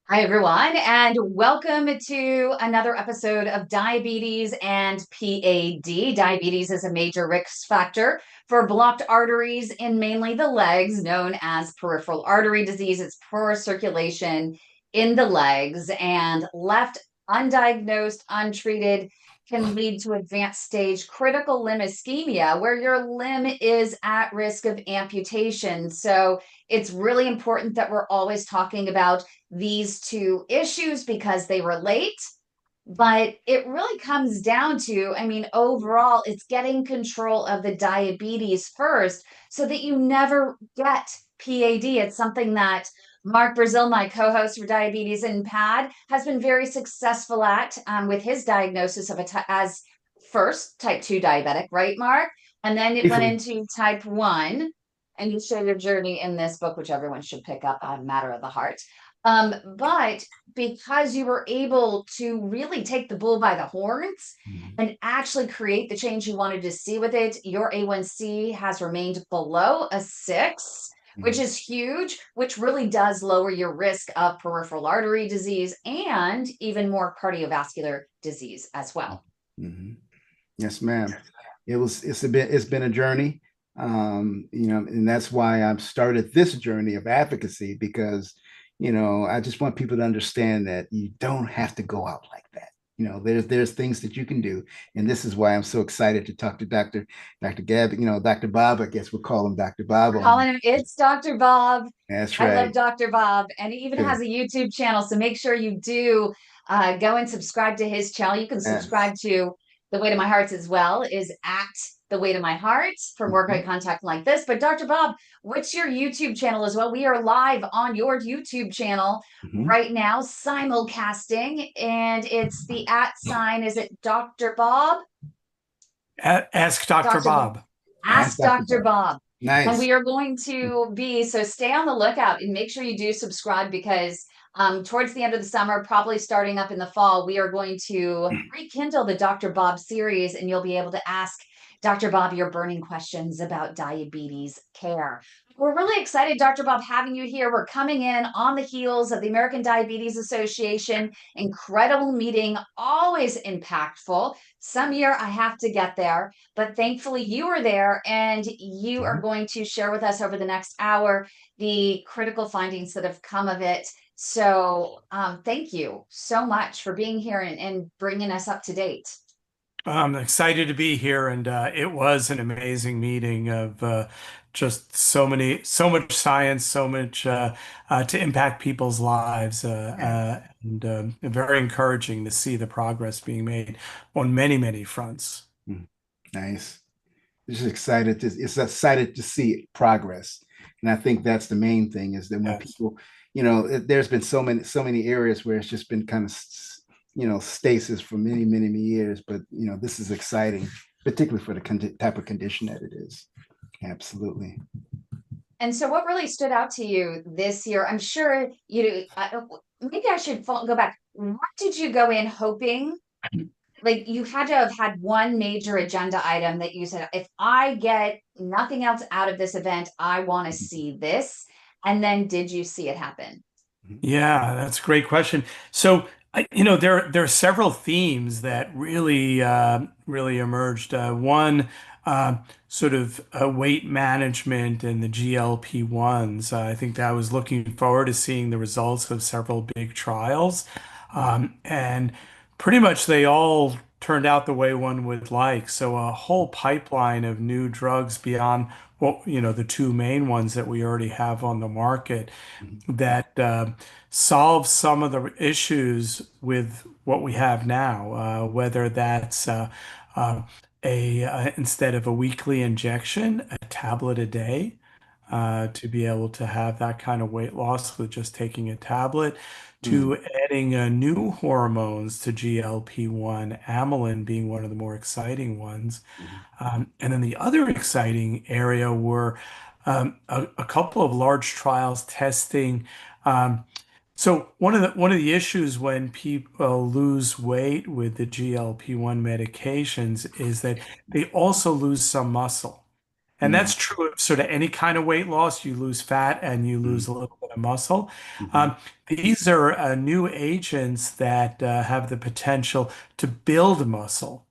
Hi, everyone, and welcome to another episode of Diabetes and PAD. Diabetes is a major risk factor for blocked arteries in mainly the legs, known as peripheral artery disease. It's poor circulation in the legs, and left undiagnosed, untreated, can lead to advanced stage critical limb ischemia, where your limb is at risk of amputation. So it's really important that we're always talking about these two issues because they relate. But it really comes down to, I mean, overall, it's getting control of the diabetes first so that you never get PAD. It's something that Mark Brezell, my co host for Diabetes and PAD, has been very successful at with his diagnosis of as first type 2 diabetic, right, Mark? And then it went Briefly. into type 1. And you share your journey in this book, which everyone should pick up on Matter of the Heart. But because you were able to really take the bull by the horns Mhm. and actually create the change you wanted to see with it, your A1C has remained below a 6, which Mhm. is huge, which really does lower your risk of peripheral artery disease and even more cardiovascular disease as well. Mhm. Yes, ma'am. It's been a journey. And that's why I've started this journey of advocacy because, I just want people to understand that you don't have to go out like that. There's things that you can do. And this is why I'm so excited to talk to Dr. Gab, Dr. Bob, I guess we'll call him Dr. Bob We're on. calling him It's Dr. Bob. That's I love right. Dr. Bob, and he even has Good. a YouTube channel. So make sure you do go and subscribe to his channel. You can Yes. subscribe to The Way to My Hearts as well, is at The Way to My Heart for more great Mhm. content like this. But Dr. Bob, what's your YouTube channel as well? We are live on your YouTube channel Mhm. right now, simulcasting, and it's the at sign. Is it Dr. Bob? Ask Dr. Dr. Bob. Ask Ask Dr. Dr. Bob. Bob. And Nice. we are going to be, so stay on the lookout and make sure you do subscribe because towards the end of the summer, probably starting up in the fall, we are going to rekindle the Dr. Bob series and you'll be able to ask Dr. Bob your burning questions about diabetes care. We're really excited, Dr. Bob, having you here. We're coming in on the heels of the American Diabetes Association. Incredible meeting, always impactful. Some year I have to get there, but thankfully you were there and you are Mhm. going to share with us over the next hour the critical findings that have come of it. So thank you so much for being here and bringing us up to date. I'm excited to be here, and it was an amazing meeting of just so much science, so much to impact people's lives, and very encouraging to see the progress being made on many, many fronts. Mhm. Nice. It's excited to see progress. And I think that's the main thing is that when Yes. people, there's been so many areas where it's just been kind of, stasis for many years. But, this is exciting, particularly for the type of condition that it is. Absolutely. And so, what really stood out to you this year? I'm sure maybe I should go back. What did you go in hoping? Like you had to have had one major agenda item that you said, if I get nothing else out of this event, I want to see this. And then did you see it happen? Yeah, that's a great question. So, there are several themes that really emerged. One, uh, sort of weight management and the GLP-1s. I think that I was looking forward to seeing the results of several big trials, and pretty much they all turned out the way one would like. So, a whole pipeline of new drugs beyond the two main ones that we already have on the market Mhm. that solve some of the issues with what we have now, whether that's a instead of a weekly injection, a tablet a day, to be able to have that kind of weight loss with just taking a tablet, Mhm. to adding new hormones to GLP-1, amylin being one of the more exciting ones. Mhm. And then the other exciting area were a couple of large trials testing. Um, so one of the issues when people lose weight with the GLP-1 medications is that they also lose some muscle. And that's true of sort of any kind of weight loss. You lose fat and you lose a little bit of muscle. Mm-hmm. Um, these are new agents that have the potential to build muscle.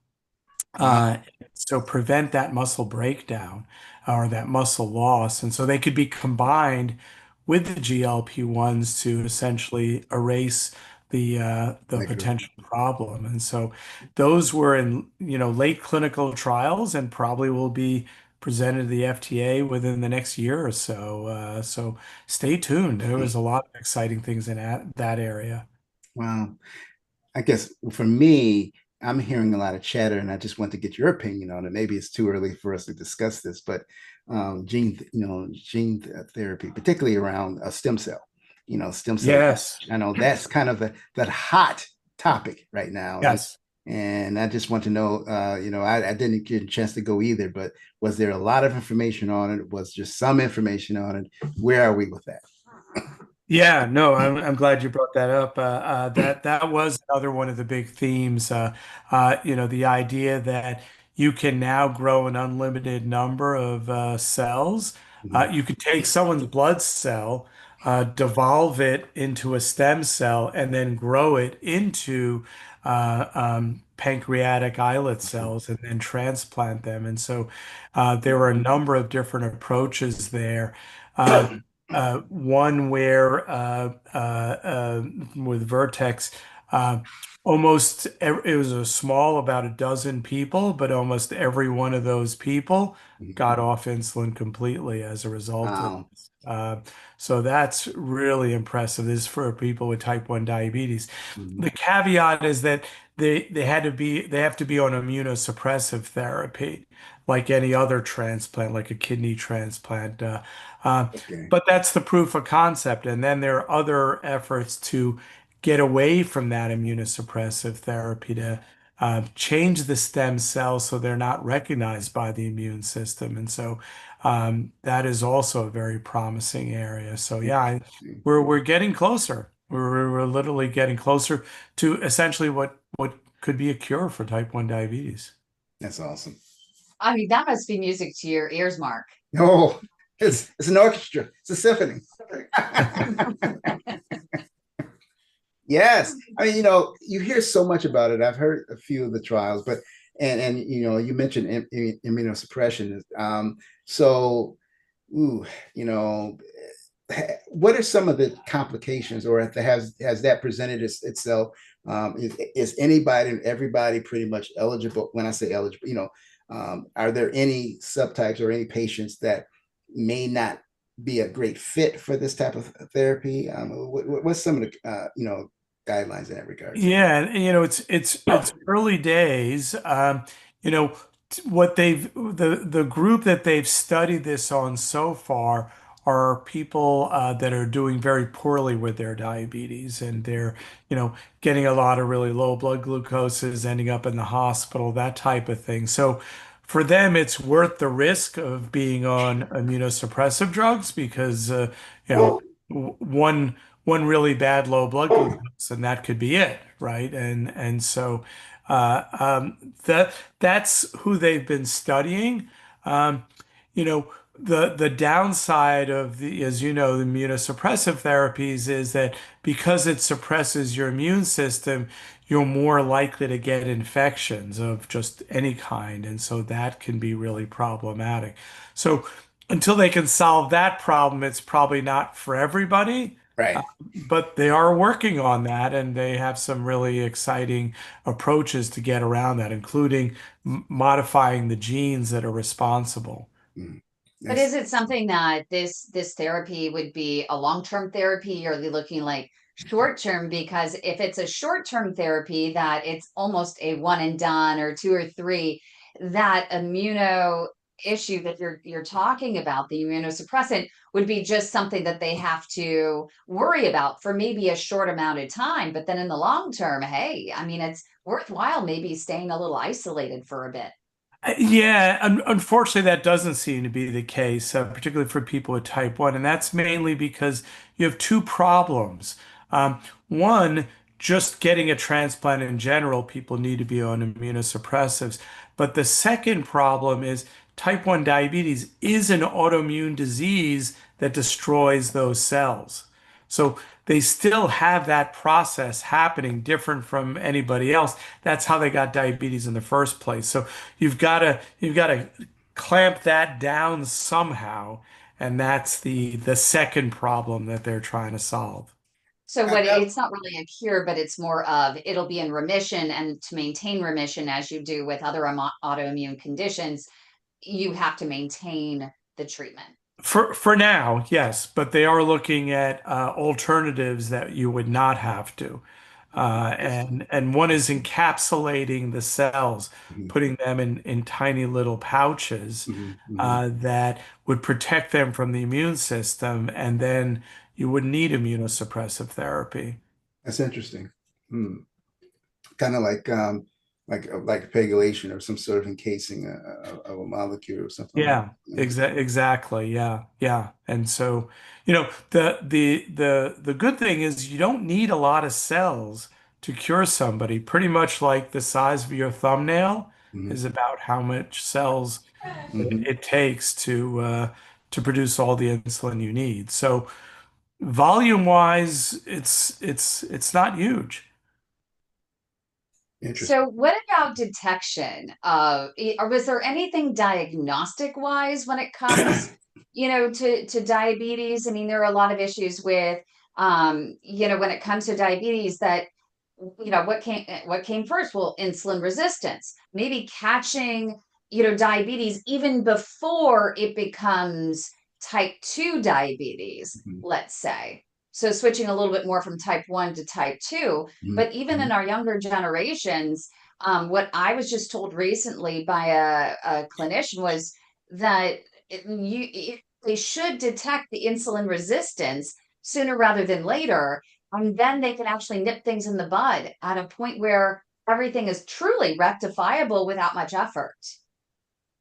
Wow. Uh, so prevent that muscle breakdown or that muscle loss. And so they could be combined with the GLP-1s to essentially erase the Negative. potential problem. And so those were in, late clinical trials and probably will be presented to the FDA within the next year or so. So stay tuned. There was a lot of exciting things in that area. Wow. I guess for me, I'm hearing a lot of chatter, and I just want to get your opinion on it. Maybe it's too early for us to discuss this, but gene therapy, particularly around a stem cell, stem cell. Yes. I know that's kind of that hot topic right now, Yes. and I just want to know, I didn't get a chance to go either, but was there a lot of information on it? Was just some information on it? Where are we with that? Yeah, no, I'm glad you brought that up. That was another one of the big themes. The idea that you can now grow an unlimited number of cells. Mhm. You could take someone's blood cell, devolve it into a stem cell, and then grow it into pancreatic islet cells, and then transplant them. And so there were a number of different approaches there. Uh, One where with Vertex, uh, it was a small, about a dozen people, but almost every one of those people Mhm. got off insulin completely as a result of Wow. this. So that's really impressive. This is for people with type 1 diabetes. Mhm. The caveat is that they have to be on immunosuppressive therapy, like any other transplant, like a kidney transplant. Uh, Okay. but that's the proof of concept. And then there are other efforts to get away from that immunosuppressive therapy to change the stem cells so they're not recognized by the immune system. And so that is also a very promising area. So yeah, Interesting. we're getting closer. We're literally getting closer to essentially what could be a cure for type 1 diabetes. That's awesome. I mean, that must be music to your ears, Mark. Oh, it's an orchestra. It's a symphony. Yes. I mean, you hear so much about it. I've heard a few of the trials, but and you mentioned immunosuppression. So, ooh, you know, what are some of the complications, or has that presented itself? Is anybody and everybody pretty much eligible? When I say eligible, are there any subtypes or any patients that may not be a great fit for this type of therapy? What's some of the guidelines in that regards? Yeah, and, it's early days. You know what the group that they've studied this on so far are people that are doing very poorly with their diabetes, and they're getting a lot of really low blood glucoses, ending up in the hospital, that type of thing. So for them, it's worth the risk of being on immunosuppressive drugs because one really bad low blood glucose, and that could be it, right? And so that's who they've been studying. Um, you know, the downside of as you know, the immunosuppressive therapies is that because it suppresses your immune system, you're more likely to get infections of just any kind, and so that can be really problematic. So until they can solve that problem, it's probably not for everybody. Right. But they are working on that, and they have some really exciting approaches to get around that, including modifying the genes that are responsible. Mm. But That's is it something that this therapy would be a long-term therapy, or are they looking like short-term? Because if it's a short-term therapy that it's almost a one and done or two or three, that immuno issue that you're talking about, the immunosuppressant, would be just something that they have to worry about for maybe a short amount of time. But then in the long term, hey, I mean, it's worthwhile maybe staying a little isolated for a bit. Yeah, unfortunately, that doesn't seem to be the case, particularly for people with type 1. And that's mainly because you have two problems. One, just getting a transplant in general, people need to be on immunosuppressives. But the second problem is type 1 diabetes is an autoimmune disease that destroys those cells. So they still have that process happening different from anybody else. That's how they got diabetes in the first place. So you've got to clamp that down somehow, and that's the second problem that they're trying to solve. So I what know. it's not really a cure, but it's more of it'll be in remission, and to maintain remission, as you do with other autoimmune conditions, you have to maintain the treatment. For now, yes, but they are looking at alternatives that you would not have to. And one is encapsulating the cells, Mhm, putting them in tiny little pouches mhm, mhm. that would protect them from the immune system, and then you would need immunosuppressive therapy. That's interesting. Hmm. Kind of like pegylation or some sort of encasing of a molecule or something like Yeah, that. exactly. Yeah, yeah. And so, the good thing is you don't need a lot of cells to cure somebody. Pretty much like the size of your thumbnail Mhm, is about how much cells mhm. it takes to produce all the insulin you need. So volume wise, it's not huge. Interesting. So what about detection of, or was there anything diagnostic wise when it comes, to diabetes? I mean, there are a lot of issues with, when it comes to diabetes that, what came first? Well, insulin resistance, maybe catching, diabetes even before it becomes type 2 diabetes, Mhm, let's say. So switching a little bit more from type 1 to type 2, mhm, but even in mhm. our younger generations, what I was just told recently by a clinician was that they should detect the insulin resistance sooner rather than later, and then they can actually nip things in the bud at a point where everything is truly rectifiable without much effort.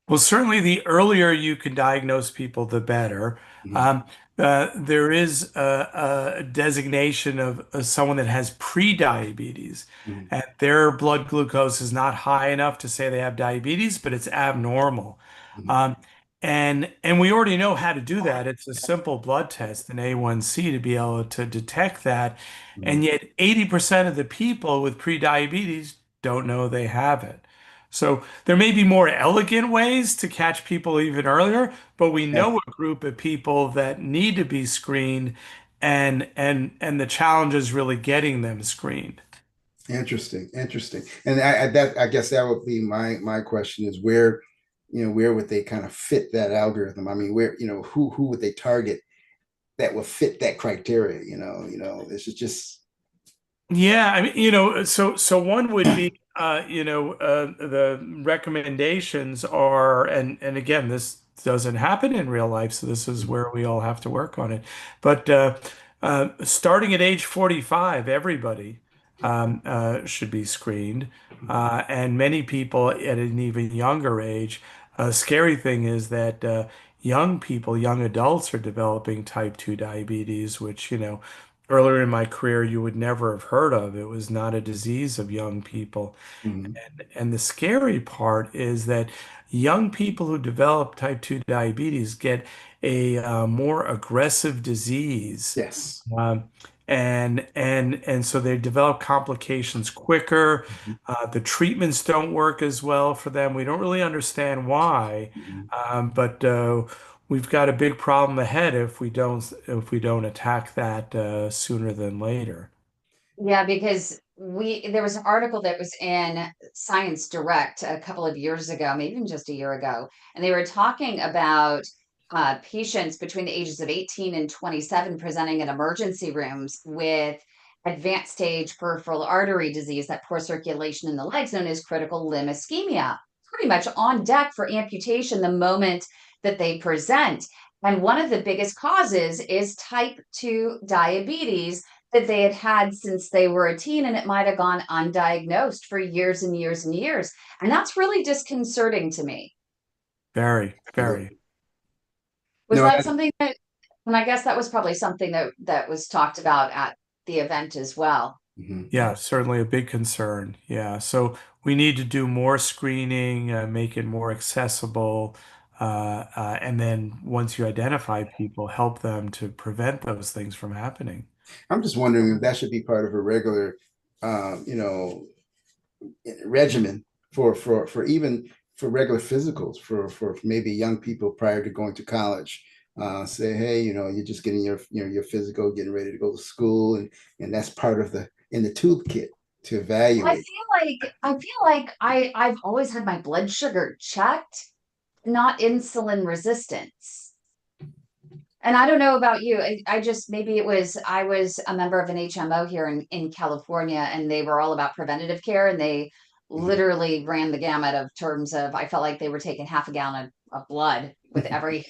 Well, certainly the earlier you can diagnose people, the better. Mhm, Um, there is a designation of someone that has pre-diabetes, mhm, and their blood glucose is not high enough to say they have diabetes, but it's abnormal. mhm, Um, and we already know how to do that. It's a simple blood test, an A1C, to be able to detect that. mhm. And yet 80% of the people with pre-diabetes don't know they have it. So there may be more elegant ways to catch people even earlier, but we Yeah. know a group of people that need to be screened, and the challenge is really getting them screened. Interesting, interesting. And I guess that would be my question is where, where would they kind of fit that algorithm? I mean, where, who would they target that would fit that criteria? This is just Yeah, I mean, so one would be, the recommendations are, and again, this doesn't happen in real life, so this is where we all have to work on it. But starting at age 45, everybody should be screened, and many people at an even younger age. A scary thing is that young people, young adults, are developing type 2 diabetes, which, earlier in my career you would never have heard of. It was not a disease of young people. Mhm. And the scary part is that young people who develop type 2 diabetes get a more aggressive disease. Yes. Um, and so they develop complications quicker. Mhm, The treatments don't work as well for them. We don't really understand why, mhm. but we've got a big problem ahead if we don't attack that sooner than later. Yeah, because there was an article that was in Science Direct a couple of years ago, maybe even just a year ago, and they were talking about patients between the ages of 18 and 27 presenting in emergency rooms with advanced stage peripheral artery disease, that poor circulation in the legs, known as critical limb ischemia, pretty much on deck for amputation the moment that they present. And one of the biggest causes is type 2 diabetes that they had had since they were a teen, and it might have gone undiagnosed for years and years and years. And that's really disconcerting to me. Very, very. Absolutely. Was No, that something that, and I guess that was probably something that was talked about at the event as well. Yeah, certainly a big concern. Yeah. So we need to do more screening, make it more accessible, And then once you identify people, help them to prevent those things from happening. I'm just wondering if that should be part of a regular, you know, regimen for even for regular physicals for maybe young people prior to going to college. Say, hey, you know, you're just getting your physical, getting ready to go to school, and that's part of the in the toolkit to I evaluate. feel like I've always had my blood sugar checked, not insulin resistance. And I don't know about you. I just maybe it was I was a member of an HMO here in California, and they were all about preventative care, and they Mhm. literally ran the gamut of terms of I felt like they were taking half a gallon of blood with every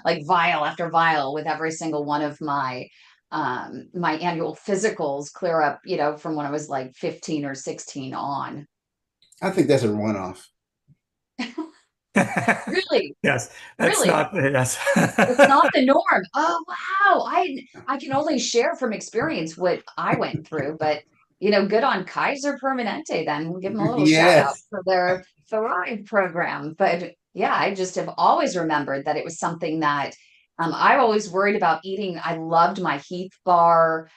like vial after vial with every single one of my annual physicals clear up, from when I was like 15 or 16 on. I think that's a one-off. Really, Yes, that's really. not, yes. It's not the norm. Oh, wow. I can only share from experience what I went through, but good on Kaiser Permanente then. We'll give them a little shout out Yes. for their Thrive program. But yeah, I just have always remembered that it was something that I always worried about eating. I loved my Heath bar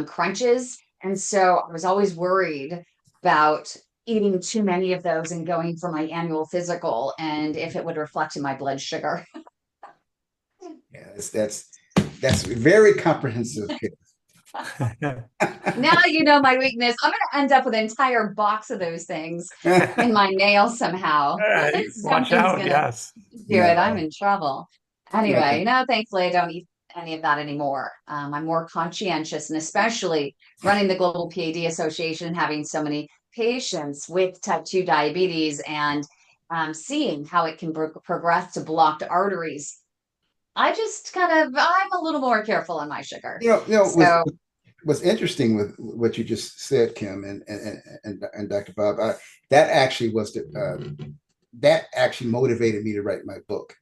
crunches. And so I was always worried about eating too many of those and going for my annual physical and if it would reflect in my blood sugar. Yeah, that's very comprehensive. Now you know my weakness. I'm going to end up with an entire box of those things in my nail somehow. Watch Something's out, going to yes. do it. I'm No, in trouble. no. Anyway, thankfully I don't eat any of that anymore. I'm more conscientious, and especially running the Global PAD Association, having so many patients with type 2 diabetes and seeing how it can progress to blocked arteries. I'm a little more careful on my sugar. Was So what's interesting with what you just said, Kim and Dr. Bob, that actually was that actually motivated me to write my book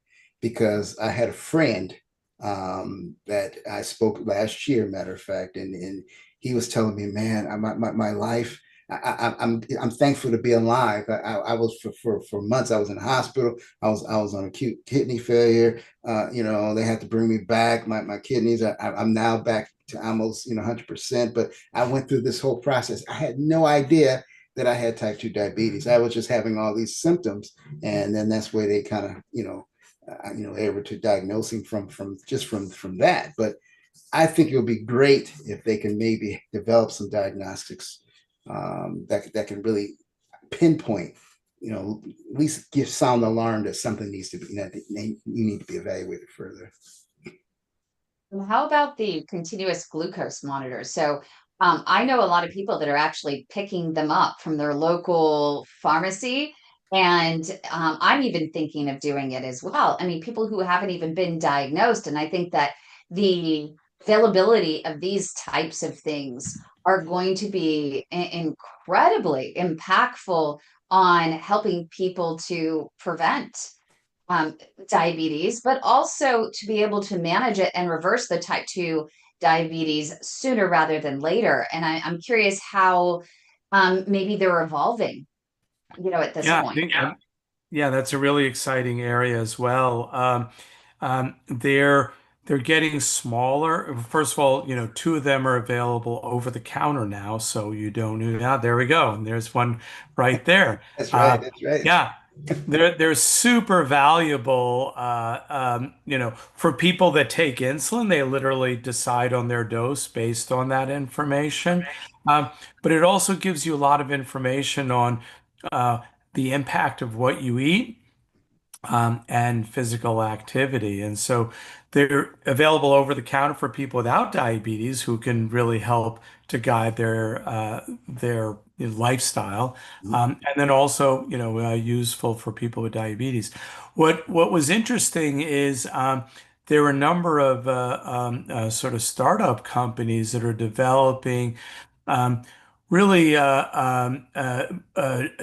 because I had a friend that I spoke last year, matter of fact, and he was telling me, man, my life. I'm thankful to be alive. I was for months. I was in the hospital. I was on acute kidney failure. They had to bring me back. My kidneys. I'm now back to almost 100%. But I went through this whole process. I had no idea that I had type 2 diabetes. I was just having all these symptoms, and then that's where they kind of able to diagnosing from that. But I think it would be great if they can maybe develop some diagnostics that can really pinpoint, at least give sound alarm that something needs to be that you need to be evaluated further. how about the continuous glucose monitors? So I know a lot of people that are actually picking them up from their local pharmacy. And I'm even thinking of doing it as well. I mean, people who haven't even been diagnosed. And I think that the availability of these types of things are going to be incredibly impactful on helping people to prevent um, diabetes, but also to be able to manage it and reverse the type 2 diabetes sooner rather than later. And I'm curious how maybe they're evolving, at this Yeah, I point. think yeah, that's a really exciting area as well. They're getting smaller. First of all, two of them are available over the counter now, so you don't need. Yeah, there we go, and there's one right there. That's right. Uh, That's right. yeah, they're super valuable. For people that take insulin, they literally decide on their dose based on that information. But it also gives you a lot of information on uh, the impact of what you eat and physical activity. And so they're available over the counter for people without diabetes who can really help to guide their lifestyle. And then also, useful for people with diabetes. What was interesting is there are a number of sort of startup companies that are developing um, really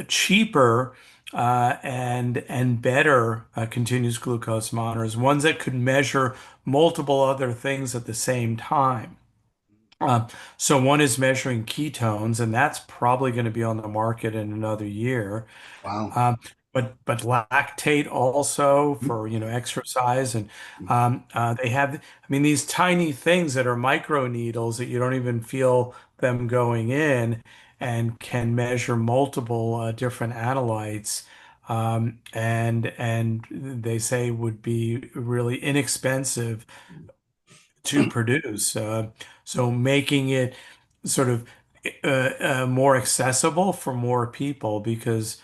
cheaper and better continuous glucose monitors, ones that could measure multiple other things at the same time. So one is measuring ketones, and that's probably going to be on the market in another year. Wow. Um, but lactate also for, exercise. And they have, I mean, these tiny things that are micro needles that you don't even feel them going in, and can measure multiple different analytes. And they say would be really inexpensive to produce. So making it sort of more accessible for more people, because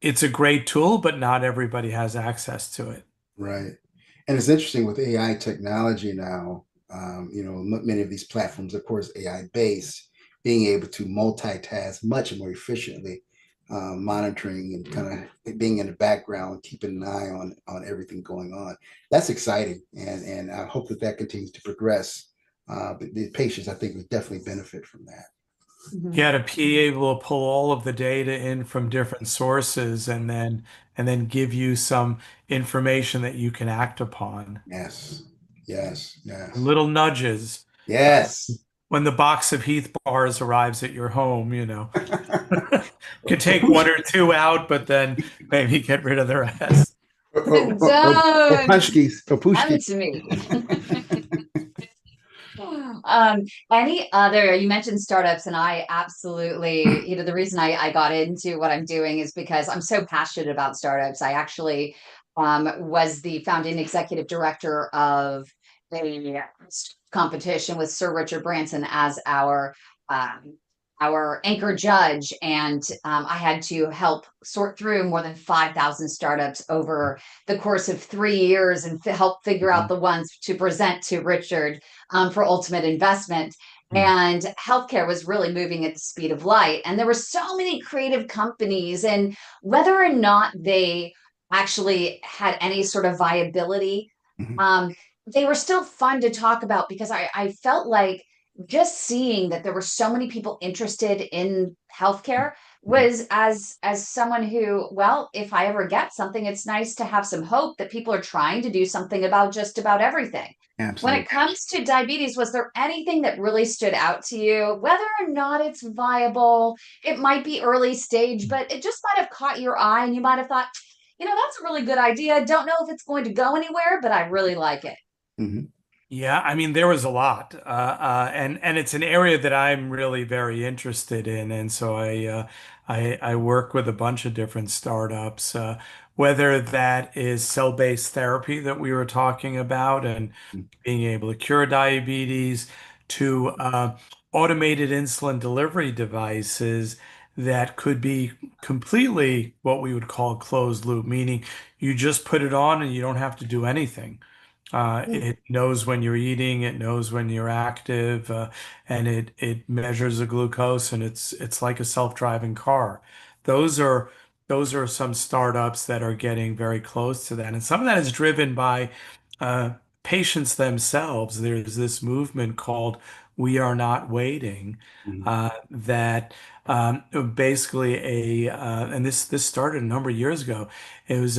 it's a great tool, but not everybody has access to it. Right. And it's interesting with AI technology now, many of these platforms, of course, AI based, being able to multitask much more efficiently, monitoring and kind of being in the background, keeping an eye on everything going on. That's exciting. And I hope that that continues to progress. But the patients, I think, would definitely benefit from that. Mhm. Yeah, to be able to pull all of the data in from different sources, and then give you some information that you can act upon. Yes. Yes. And Yes. little nudges. Uh, Yes. when the box of Heath bars arrives at your home, could take one Papush- or two out, but then maybe get rid of the rest. Don't Papushkis. come Papushkis. to me. Any other, you mentioned startups, and I absolutely, the reason I got into what I'm doing is because I'm so passionate about startups. I actually was the founding executive director of a competition with Sir Richard Branson as um, our anchor judge, and I had to help sort through more than 5,000 startups over the course of 3 years and help figure out Mhm. the ones to present to Richard for ultimate investment. Mhm. And healthcare was really moving at the speed of light. And there were so many creative companies, and whether or not they actually had any sort of viability, Mhm. um, they were still fun to talk about because I felt like just seeing that there were so many people interested in healthcare Mhm. was, as someone who, well, if I ever get something, it's nice to have some hope that people are trying to do something about just about everything. When it Absolutely. comes to diabetes, was there anything that really stood out to you? Whether or not it's viable, it might be early stage, but it just might have caught your eye and you might have thought, that's a really good idea. Don't know if it's going to go anywhere, but I really like it. Mhm. Yeah, I mean, there was a lot, and it's an area that I'm really very interested in, and so I work with a bunch of different startups, whether that is cell-based therapy that we were talking about, and being able to cure diabetes, to automated insulin delivery devices that could be completely what we would call closed loop, meaning you just put it on and you don't have to do anything. It knows when you're eating, it knows when you're active, and it measures the glucose, and it's like a self-driving car. Those are those are some startups that are getting very close to that, and some of that is driven by uh, patients themselves. There's this movement called "We Are Not Waiting," Mhm. that basically and this started a number of years ago. It was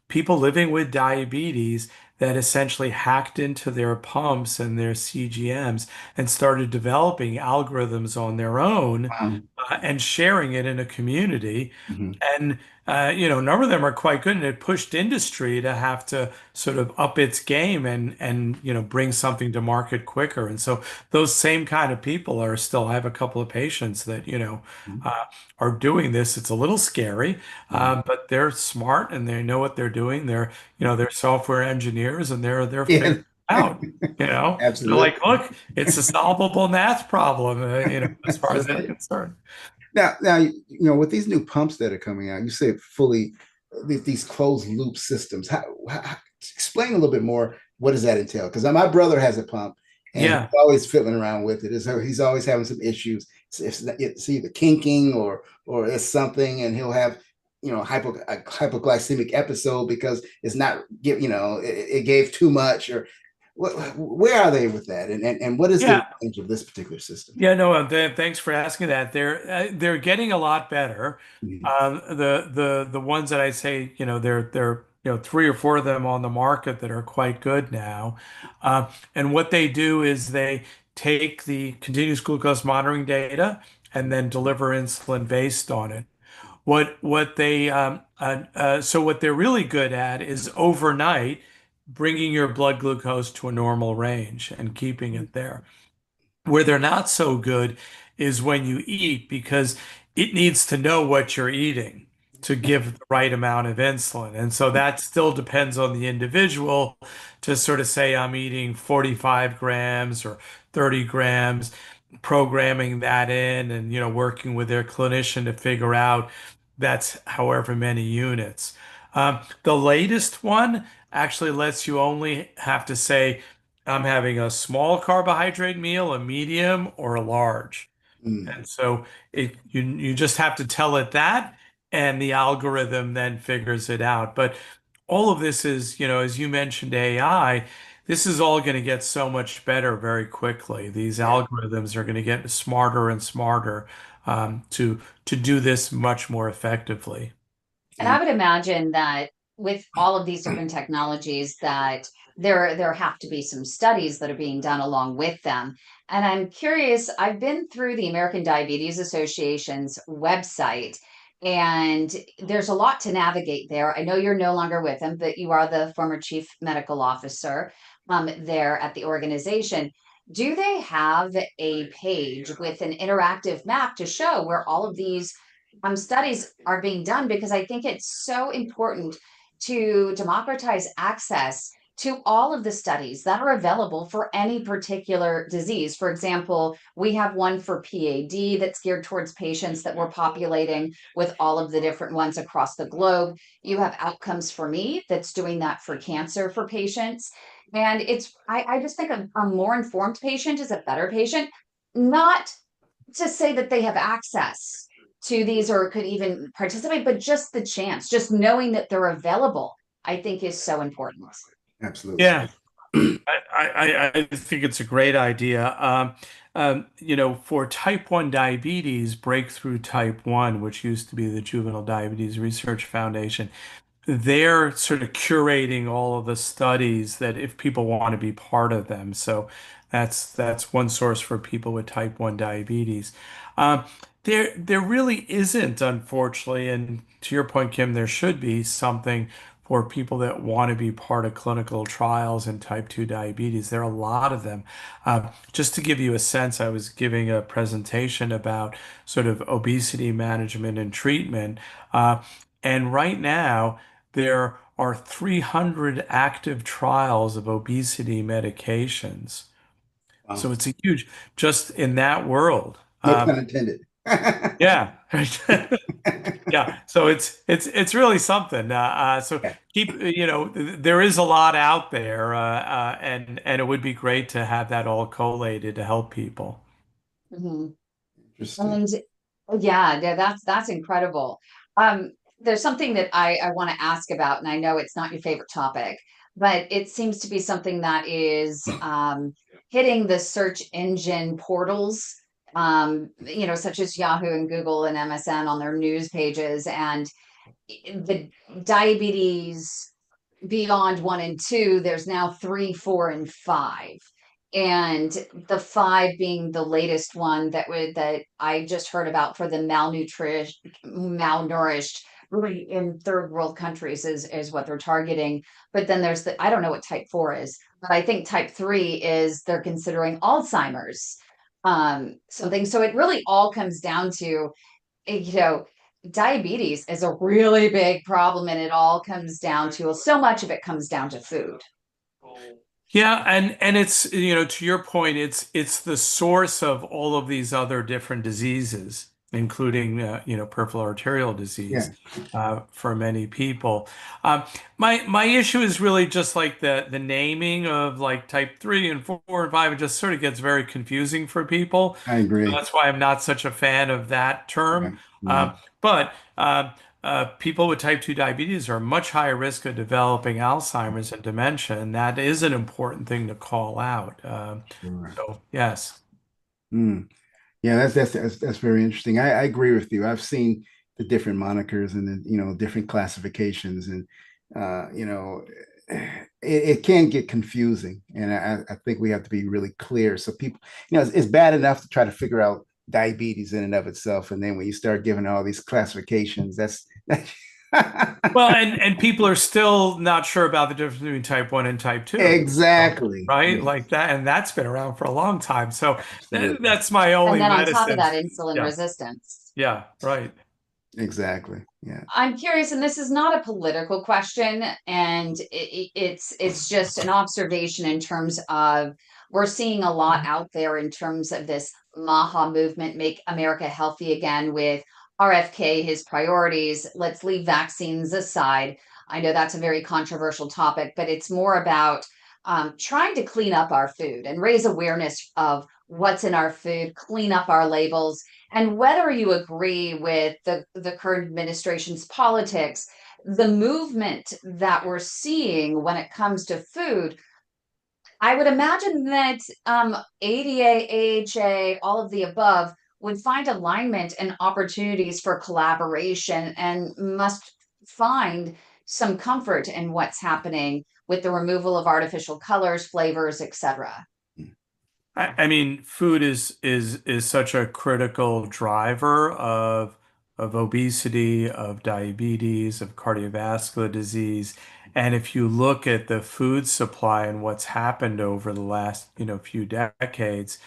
people living with diabetes that essentially hacked into their pumps and their CGMs and started developing algorithms on their own, Wow. and sharing it in a community. Mhm. And a number of them are quite good, and it pushed industry to have to sort of up its game and bring something to market quicker. And so those same kind of people are still. I have a couple of patients that Mhm. uh, are doing this. It's a little scary, Mhm. but they're smart and they know what they're doing. They're software engineers, and they're Yeah, figuring it out. They're like, absolutely. look, it's a solvable math problem, as far as they're Absolutely. concerned. Now, with these new pumps that are coming out, you say fully these closed loop systems. Explain a little bit more. What does that entail? Because my brother has a pump, and he's Yeah. always fiddling around with it. He's always having some issues. It's either kinking or it's something, and he'll have a hypoglycemic episode because it's not it gave too much or where are they with that, and what is the Yeah. advantage of this particular system? Yeah, no, thanks for asking that. They're getting a lot better. Mhm. The ones that I say, they're three or four of them on the market that are quite good now. And what they do is they take the continuous glucose monitoring data and then deliver insulin based on it. So what they're really good at is overnight bringing your blood glucose to a normal range and keeping it there. Where they're not so good is when you eat, because it needs to know what you're eating to give the right amount of insulin. And so that still depends on the individual to sort of say, I'm eating 45 grams or 30 grams, programming that in and, working with their clinician to figure out that's however many units. The latest one actually lets you only have to say, I'm having a small carbohydrate meal, a medium, or a large. Mm. And so you just have to tell it that, and the algorithm then figures it out. But all of this is, as you mentioned, AI, this is all going to get so much better very quickly. These Yeah. algorithms are going to get smarter and smarter to do this much more effectively. And I would imagine that with all of these different technologies that there have to be some studies that are being done along with them. And I'm curious, I've been through the American Diabetes Association's website, and there's a lot to navigate there. I know you're no longer with them, but you are the former chief medical officer there at the organization. Do they have a page with an interactive map to show where all of these studies are being done? Because I think it's so important to democratize access to all of the studies that are available for any particular disease. For example, we have one for PAD that's geared towards patients that we're populating with all of the different ones across the globe. You have Outcomes for Me that's doing that for cancer for patients. And I just think a more informed patient is a better patient, not to say that they have access to these or could even participate, but just the chance, just knowing that they're available, I think is so important. Absolutely. Yeah. I think it's a great idea. For type 1 diabetes, Breakthrough Type 1, which used to be the Juvenile Diabetes Research Foundation, they're sort of curating all of the studies that if people want to be part of them. So that's one source for people with type 1 diabetes. Um, there really isn't, unfortunately, and to your point, Kim, there should be something for people that want to be part of clinical trials in type 2 diabetes. There are a lot of them. Just to give you a sense, I was giving a presentation about sort of obesity management and treatment. And right now, there are 300 active trials of obesity medications. Wow. So it's a huge, just in that world. No pun intended. Yeah. Yeah, so it's really something. So Yeah. there is a lot out there, and it would be great to have that all collated to help people. Mhm. Interesting. And yeah, that's incredible. Um, there's something that I want to ask about, and I know it's not your favorite topic, but it seems to be something that is hitting the search engine portals, such as Yahoo and Google and MSN on their news pages, and the diabetes beyond 1 and 2, there's now 3, 4, and 5. And the 5 being the latest one that I just heard about for the malnourished, really in third world countries is what they're targeting. But then there's I don't know what type 4 is, but I think type 3 is they're considering Alzheimer's something. So it really all comes down to, you know, diabetes is a really big problem, and it all comes down to, so much of it comes down to food. Yeah, and it's to your point, it's the source of all of these other different diseases, including peripheral arterial Yeah. disease for many people. Um, my issue is really just like the naming of like type 3 and 4 and 5. It just sort of gets very confusing for people. I So agree. that's why I'm not such a fan of that term. Right. Right. But people with type 2 diabetes are much higher risk of developing Alzheimer's and dementia, and that is an important thing to call out. Sure. So, yes. Mm. Yeah, that's very interesting. I agree with you. I've seen the different monikers and the, different classifications, and it can get confusing. And I think we have to be really clear. So people, it's bad enough to try to figure out diabetes in and of itself. And then when you start giving all these classifications, that's Well, and people are still not sure about the difference between type 1 and type 2, exactly. right? Yes, Like that, and that's been around for a long time. So absolutely. that's my And only then on top of medicine. that, insulin Yeah, resistance. yeah, right. Exactly. Yeah. I'm curious, and this is not a political question, and it's just an observation in terms of we're seeing a lot out there in terms of this MAHA movement, Make America Healthy Again, with RFK, his priorities. Let's leave vaccines aside. I know that's a very controversial topic, but it's more about trying to clean up our food and raise awareness of what's in our food, clean up our labels, and whether you agree with the current administration's politics, the movement that we're seeing when it comes to food, I would imagine that ADA, AHA, all of the above would find alignment and opportunities for collaboration and must find some comfort in what's happening with the removal of artificial colors, flavors, etc. I mean, food is such a critical driver of obesity, of diabetes, of cardiovascular disease. And if you look at the food supply and what's happened over the last, few decades,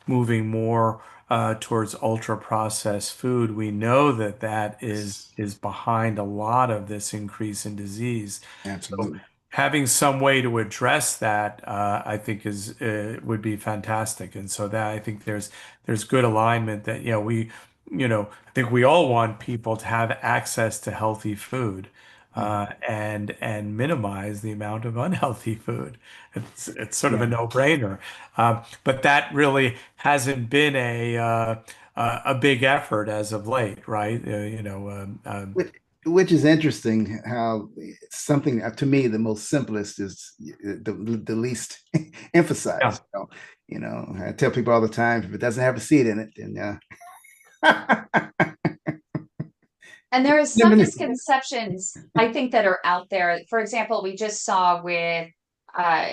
moving more towards ultra processed food, we know that that is behind a lot of this increase in disease. So Absolutely. having some way to address that, I think is would be fantastic. And so that I think there's good alignment that, I think we all want people to have access to healthy food, Mhm. and minimize the amount of unhealthy food. It's sort of a Yeah. no-brainer. But that really hasn't been a big effort as of late, right? Which is interesting how something to me the most simplest is the least Yeah. emphasized. I tell people all the time if it doesn't have a seed in it, then And there is some eliminate. misconceptions I think that are out there. For example, we just saw with uh,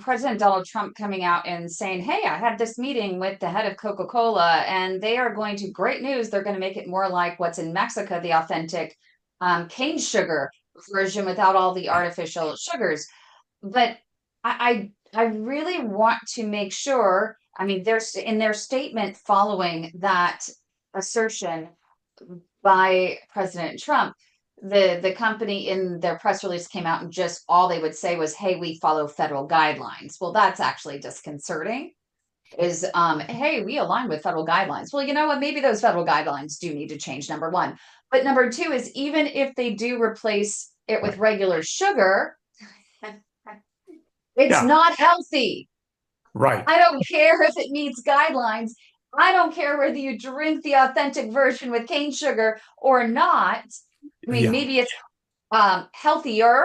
President Donald Trump coming out and saying, "Hey, I had this meeting with the head of Coca-Cola, and they are going to great news. They're going to make it more like what's in Mexico, the authentic cane sugar version without all the artificial sugars." But I really want to make sure. I mean, there's in their statement following that assertion by President Trump, the company in their press release came out and just all they would say was, "Hey, we follow federal guidelines." Well, that's actually disconcerting. Is hey, we align with federal guidelines. Well, you know what? Maybe those federal guidelines do need to change, number one. But number two is even if they do replace it with regular sugar, it's Yeah. not healthy. Right. I don't care if it meets guidelines. I don't care whether you drink the authentic version with cane sugar or not. I mean, Yeah. maybe it's healthier.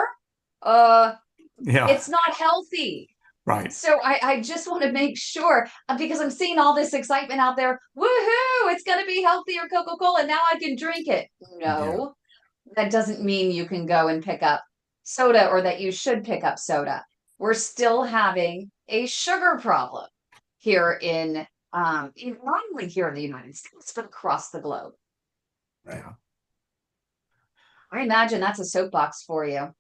Uh, Yeah. it's not healthy. Right. So I just want to make sure because I'm seeing all this excitement out there. Woohoo! It's going to be healthier Coca-Cola. Now I can drink it. Yeah. No, that doesn't mean you can go and pick up soda or that you should pick up soda. We're still having a sugar problem here not only here in the United States, but across the globe. Right. Yeah. I imagine that's a soapbox for you.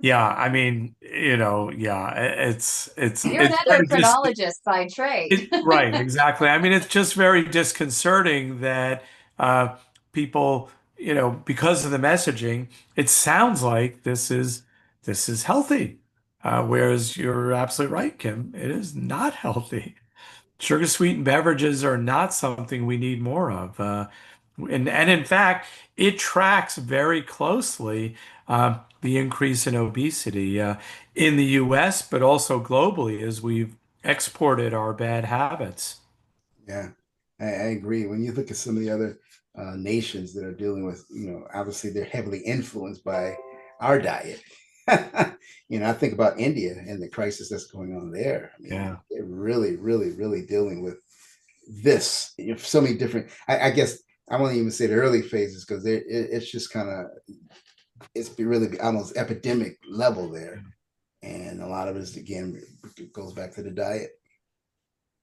Yeah, I mean, yeah, You're an it's very endocrinologist by trade. right, exactly. I mean, it's just very disconcerting that uh people, because of the messaging, it sounds like this is healthy. Whereas you're absolutely right, Kim. It is not healthy. Sugar sweetened beverages are not something we need more of. And in fact, it tracks very closely the increase in obesity in the US, but also globally as we've exported our bad habits. Yeah, I agree. When you look at some of the other nations that are dealing with, obviously they're heavily influenced by our diet. I think about India and the crisis that's going on there. I mean, Yeah. they're really, really, really dealing with this. So many different. I guess I won't even say the early phases because it's just kind of it's really almost epidemic level there, and a lot of it is again it goes back to the diet.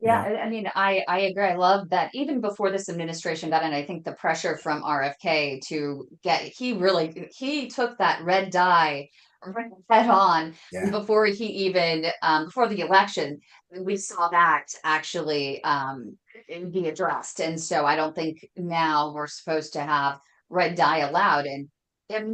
Yeah, Yeah. I mean, I agree. I love that even before this administration got in, I think the pressure from RFK to get he took that red dye right head on. And Yeah. before he even before the election, we saw that actually be addressed. And so I don't think now we're supposed to have red dye allowed. And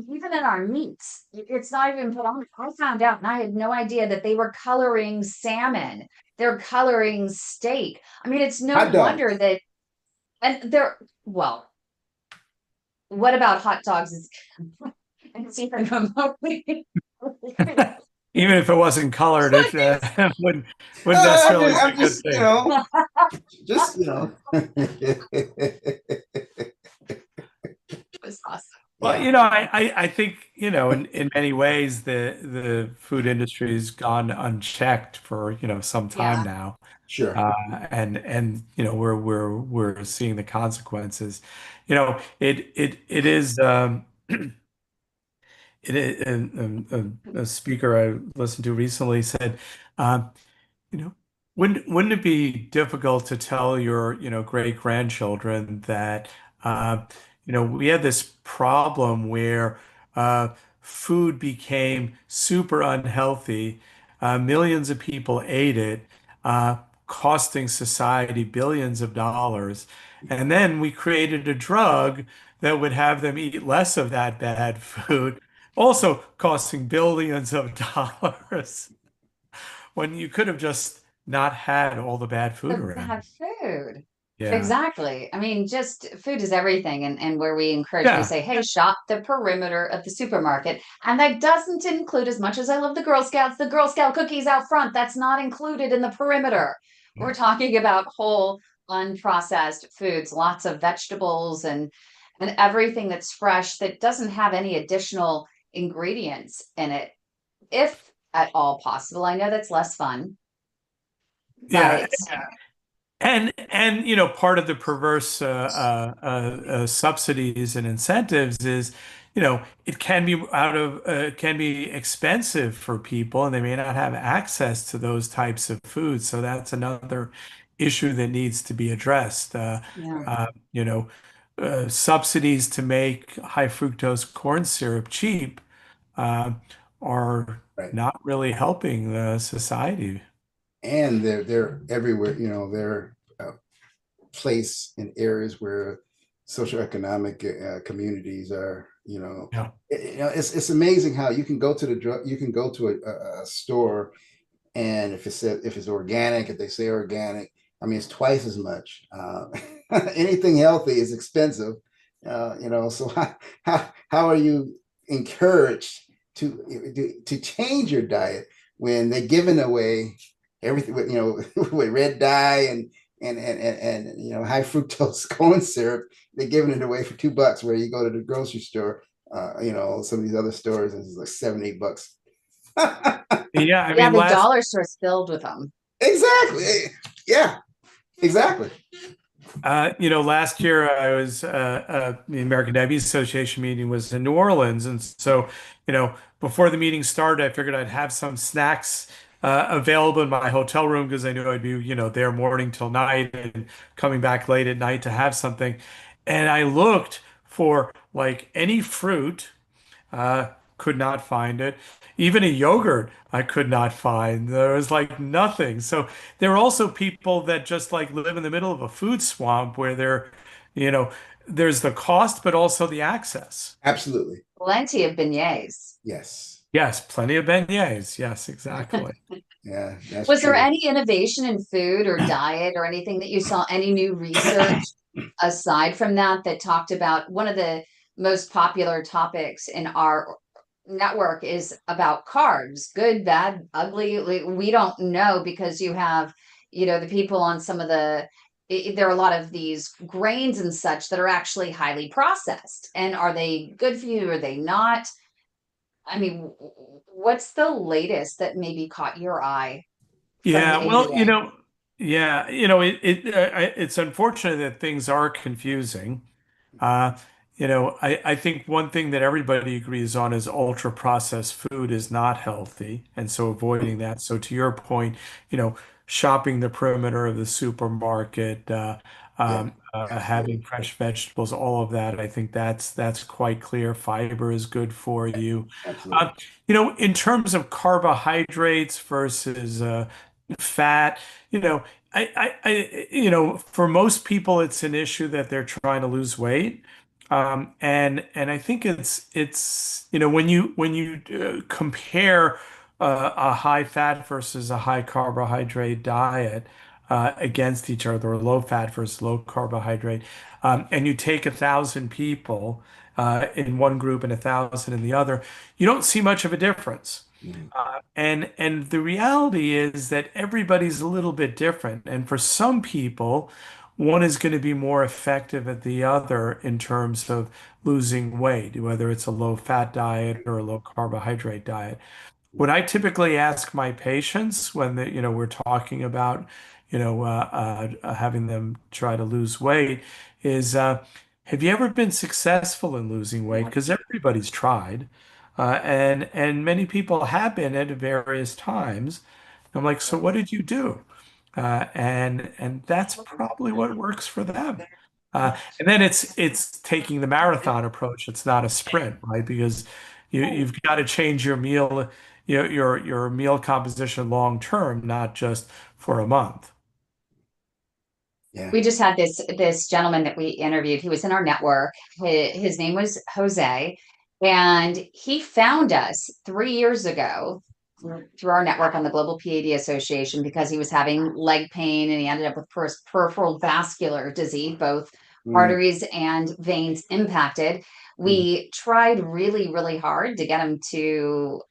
even in our meats, it's not even put on. I found out and I had no idea that they were coloring salmon, they're coloring steak. I mean, it's no Hot dog. wonder that, and they're, well, what about hot dogs? It's even remotely. Even if it wasn't colored, it wouldn't necessarily be I'm a good just, thing. just, you know. Was awesome. Well, Yeah, I think, in many ways the food industry has gone unchecked for, some time Yeah. now. sure. Uh, and we're seeing the consequences. It is it is a speaker I listened to recently said, um, you know, wouldn't it be difficult to tell your, great grandchildren that, uh, we had this problem where food became super unhealthy, millions of people ate it, costing society billions of dollars, and then we created a drug that would have them eat less of that bad food, also costing billions of dollars when you could have just not had all the bad food The around. bad food. Yeah. Exactly. I mean, just food is everything. And where we encourage, we Yeah. say, hey, shop the perimeter of the supermarket. And that doesn't include, as much as I love the Girl Scouts, the Girl Scout cookies out front. That's not included in the perimeter. Yeah. We're talking about whole unprocessed foods, lots of vegetables and everything that's fresh that doesn't have any additional ingredients in it, if at all possible. I know that's less fun, Yeah. but And part of the perverse subsidies and incentives is, it can be can be expensive for people, and they may not have access to those types of foods. So that's another issue that needs to be addressed. yeah. Uh, you know, Subsidies to make high fructose corn syrup cheap uh, are Right. not really helping the society. And they're everywhere, they're placed in areas where socioeconomic communities are, Yeah. it's amazing how you can go to a store, and if it's organic, if they say organic, I mean it's twice as much. Anything healthy is expensive, so how are you encouraged to change your diet when they're giving away everything with with red dye and high fructose corn syrup? They're giving it away for $2, where you go to the grocery store, some of these other stores, and it's like 7, 8 bucks. Yeah, I Yeah, mean, the last dollar store's filled with them. Exactly. Yeah, exactly. Last year I was the American Diabetes Association meeting was in New Orleans, and so before the meeting started, I figured I'd have some snacks available in my hotel room because I knew I'd be there morning till night and coming back late at night to have something. And I looked for like any fruit, uh, could not find it. Even a yogurt, I could not find. There was like nothing. So there are also people that just like live in the middle of a food swamp where you know, there's the cost, but also the access. Absolutely. Plenty of beignets. Yes. Yes, plenty of beignets. Yes, exactly. Yeah, that's Was there true. any innovation in food or diet or anything that you saw, any new research aside from that that talked about one of the most popular topics in our network is about carbs, good, bad, ugly. We don't know because you have, the people on some of there are a lot of these grains and such that are actually highly processed. And are they good for you? Are they not? I mean, what's the latest that maybe caught your eye from the Yeah, well, ADA? yeah, it's unfortunate that things are confusing. I think one thing that everybody agrees on is ultra processed food is not healthy, and so avoiding that. So to your point, you know, shopping the perimeter of the supermarket, Yeah, having absolutely. fresh vegetables, all of that. I think that's quite clear. Fiber is good for Yeah, you. absolutely. In terms of carbohydrates versus fat, you know, for most people, it's an issue that they're trying to lose weight. And I think when you compare a high fat versus a high carbohydrate diet against each other, or low fat versus low carbohydrate, and you take 1,000 people in one group and 1,000 in the other, you don't see much of a difference. Mhm. And the reality is that everybody's a little bit different. And for some people, one is going to be more effective at the other in terms of losing weight, whether it's a low fat diet or a low carbohydrate diet. What I typically ask my patients when we're talking about, having them try to lose weight is, have you ever been successful in losing weight? Because everybody's tried, and many people have been at various times. I'm like, so what did you do? And that's probably what works for them. And then it's taking the marathon approach. It's not a sprint, right? Because you've got to change your your meal composition long term, not just for a month. Yeah. We just had this gentleman that we interviewed. He was in our network. His name was Jose, and he found us 3 years ago through our network on the Global PAD Association because he was having leg pain and he ended up with peripheral vascular disease, both Mm, arteries and veins impacted. mm, We tried really, really hard to get him to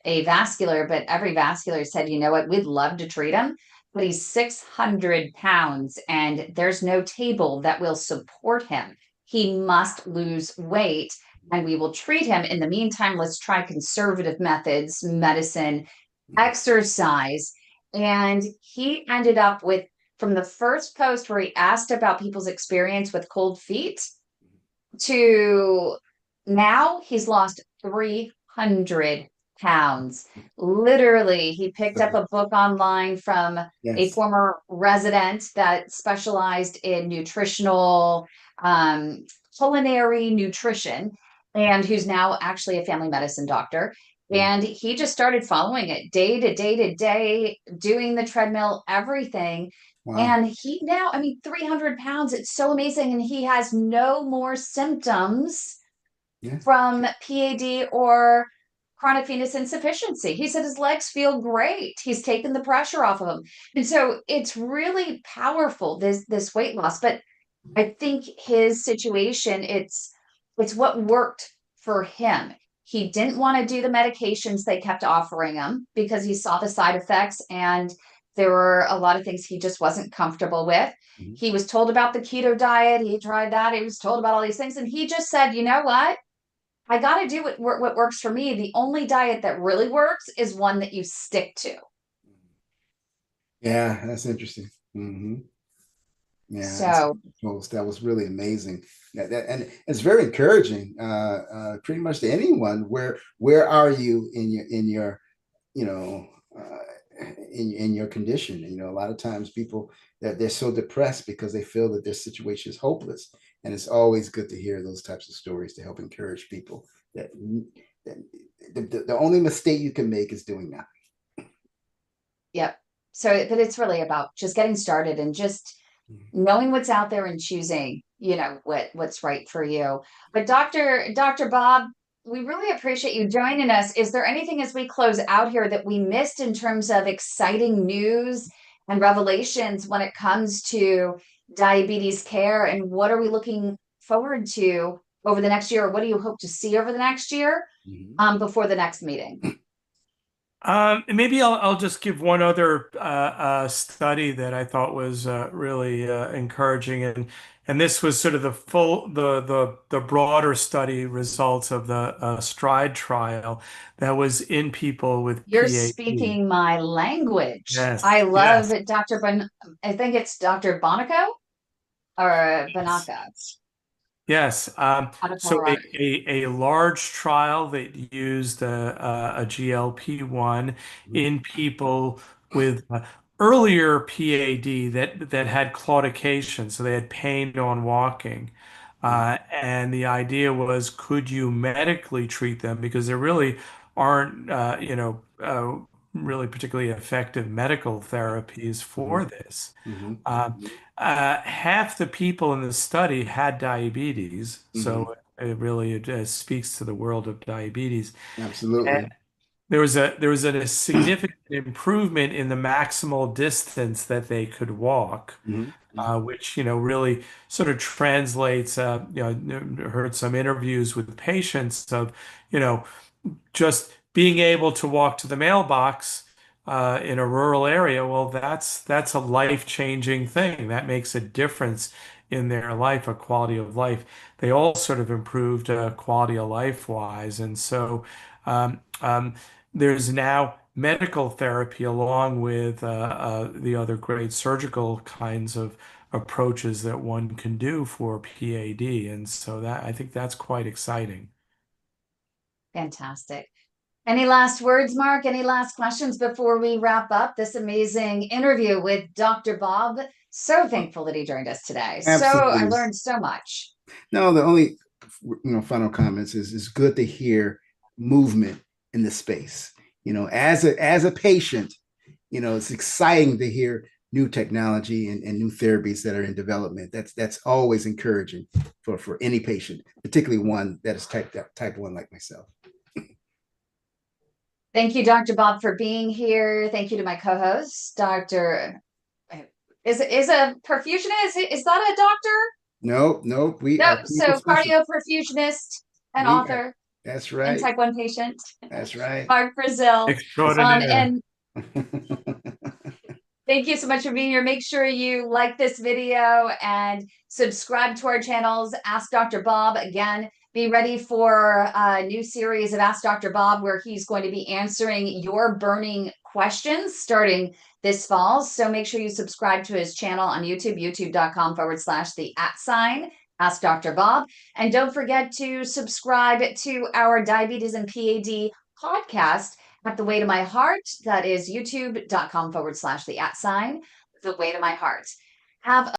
a vascular, but every vascular said, you know what, we'd love to treat him, but he's 600 pounds and there's no table that will support him. He must lose weight and we will treat him. In the meantime, let's try conservative methods, medicine, mm. exercise. And he ended up with, from the first post where he asked about people's experience with cold feet to now, he's lost 300 pounds. Literally, he picked up So, a book online from a yes. former resident that specialized in nutritional, um, culinary nutrition, and who's now actually a family medicine doctor. Mm. And he just started following it day to day to day, doing the treadmill, everything. Wow. And he now, I mean, 300 pounds, it's so amazing. And he has no more symptoms Yeah. from PAD or chronic venous insufficiency. He said his legs feel great. He's taken the pressure off of them. And so it's really powerful, this weight loss. But I think his situation, it's what worked for him. He didn't want to do the medications they kept offering him because he saw the side effects and there were a lot of things he just wasn't comfortable with. Mhm. He was told about the keto diet. He tried that. He was told about all these things. And he just said, you know what? I got to do what works for me. The only diet that really works is one that you stick to. Yeah, that's interesting. Hmm. Yeah, So that was really amazing. And it's very encouraging, pretty much to anyone. Where are you in your you know in your condition? A lot of times people that they're so depressed because they feel that their situation is hopeless, and it's always good to hear those types of stories to help encourage people that, that the only mistake you can make is doing that. yep. So, but it's really about just getting started and just knowing what's out there and choosing, what's right for you. But Dr. Bob, we really appreciate you joining us. Is there anything as we close out here that we missed in terms of exciting news and revelations when it comes to diabetes care? And what are we looking forward to over the next year? Or what do you hope to see over the next year, Mhm. before the next meeting? And maybe I'll just give one other study that I thought was really encouraging, and this was sort of the broader study results of the STRIDE trial that was in people with You're PAD. speaking my language. I Yes, love yes. it, I think it's Dr. Bonico or Banaka Yes. out of So a, Colorado. a large trial that used a GLP-1 in people with earlier PAD that had claudication, so they had pain on walking. And the idea was, could you medically treat them? Because there really aren't, really particularly effective medical therapies for this. Mm-hmm. Uh, Half the people in the study had diabetes, Mm-hmm. so it really speaks to the world of diabetes. Absolutely. There was a significant improvement in the maximal distance that they could walk, Mm-hmm. which really sort of translates. Heard some interviews with patients of you know just being able to walk to the mailbox in a rural area. Well, that's a life-changing thing. That makes a difference in their life, a quality of life. They all sort of improved quality of life wise, and so um, um, there's now medical therapy along with the other great surgical kinds of approaches that one can do for PAD, and so that I think that's quite exciting. Fantastic. Any last words, Mark? Any last questions before we wrap up this amazing interview with Dr. Bob? So thankful that he joined us today. So I Absolutely. learned so much. No, the only final comments is it's good to hear movement in the space. As a patient, it's exciting to hear new technology and new therapies that are in development. That's always encouraging for any patient, particularly one that is type 1 like myself. Thank you, Dr. Bob, for being here. Thank you to my co-host, Dr. Is a perfusionist? Is that a doctor? Nope, nope. We are Nope. people So specialists. cardio perfusionist and We are. author That's and right. type 1 patient, That's right. Mark Brezell. Extraordinaire. And thank you so much for being here. Make sure you like this video and subscribe to our channels. Ask Dr. Bob. Again, be ready for a new series of Ask Dr. Bob where he's going to be answering your burning questions starting this fall. So make sure you subscribe to his channel on YouTube, youtube.com/the Ask Dr. Bob. And don't forget to subscribe to our Diabetes and PAD podcast at The Way to My Heart. That is youtube.com/the @ The Way to My Heart. Have